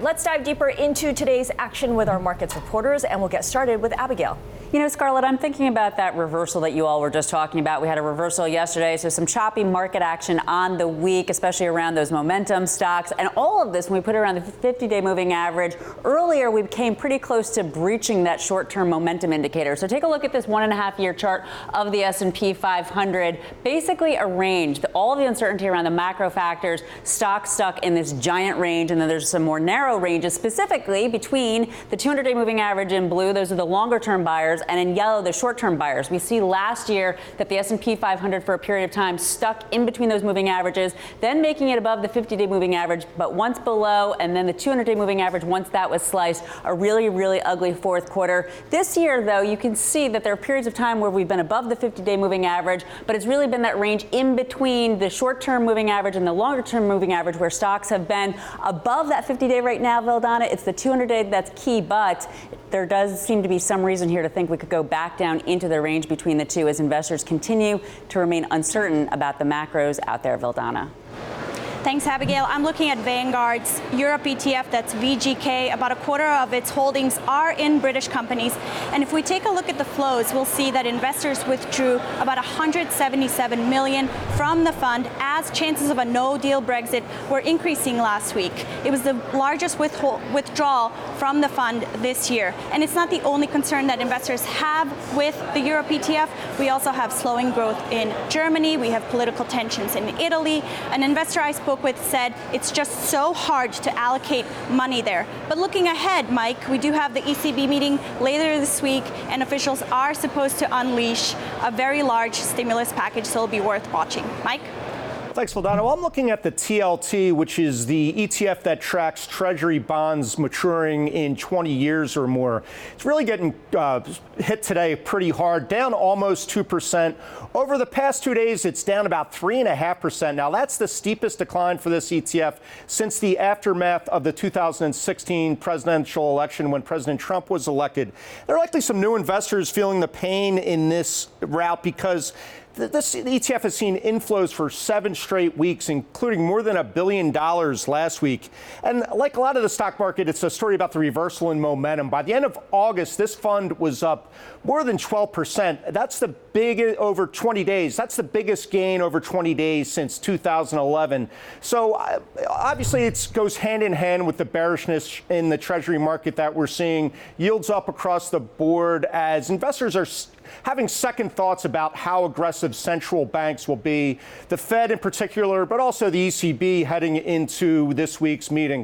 Let's dive deeper into today's action with our markets reporters, and we'll get started with Abigail. You know, Scarlett, I'm thinking about that reversal that you all were just talking about. We had a reversal yesterday, so some choppy market action on the week, especially around those momentum stocks. And all of this, when we put it around the 50-day moving average, earlier we came pretty close to breaching that short-term momentum indicator. So take a look at this 1.5-year chart of the S&P 500. Basically a range. All of the uncertainty around the macro factors, stocks stuck in this giant range, and then there's some more narrow ranges, specifically between the 200-day moving average in blue. Those are the longer-term buyers. And in yellow, the short-term buyers. We see last year that the S&P 500 for a period of time stuck in between those moving averages, then making it above the 50-day moving average, but once below, and then the 200-day moving average, once that was sliced, a really, really ugly fourth quarter. This year, though, you can see that there are periods of time where we've been above the 50-day moving average, but it's really been that range in between the short-term moving average and the longer-term moving average where stocks have been above that 50-day right now, Valdana. It's the 200-day that's key, but there does seem to be some reason here to think we could go back down into the range between the two as investors continue to remain uncertain about the macros out there, Valdana. Thanks, Abigail. I'm looking at Vanguard's Europe ETF, that's VGK. About a quarter of its holdings are in British companies. And if we take a look at the flows, we'll see that investors withdrew about 177 million from the fund as chances of a no-deal Brexit were increasing last week. It was the largest withdrawal from the fund this year. And it's not the only concern that investors have with the Europe ETF. We also have slowing growth in Germany. We have political tensions in Italy. An investor I spoke with said it's just so hard to allocate money there. But looking ahead, Mike, we do have the ECB meeting later this week, and officials are supposed to unleash a very large stimulus package, so it'll be worth watching. Mike? Thanks, Valdana. Well, I'm looking at the TLT, which is the ETF that tracks Treasury bonds maturing in 20 years or more. It's really getting hit today pretty hard, down almost 2%. Over the past 2 days, it's down about 3.5%. Now, that's the steepest decline for this ETF since the aftermath of the 2016 presidential election when President Trump was elected. There are likely some new investors feeling the pain in this route because the ETF has seen inflows for 7 straight weeks, including more than $1 billion last week. And like a lot of the stock market, it's a story about the reversal in momentum. By the end of August, this fund was up more than 12%. That's the big over 20 days. That's the biggest gain over 20 days since 2011. So obviously it goes hand in hand with the bearishness in the Treasury market that we're seeing. Yields up across the board as investors are having second thoughts about how aggressive central banks will be, the Fed in particular, but also the ECB heading into this week's meetings.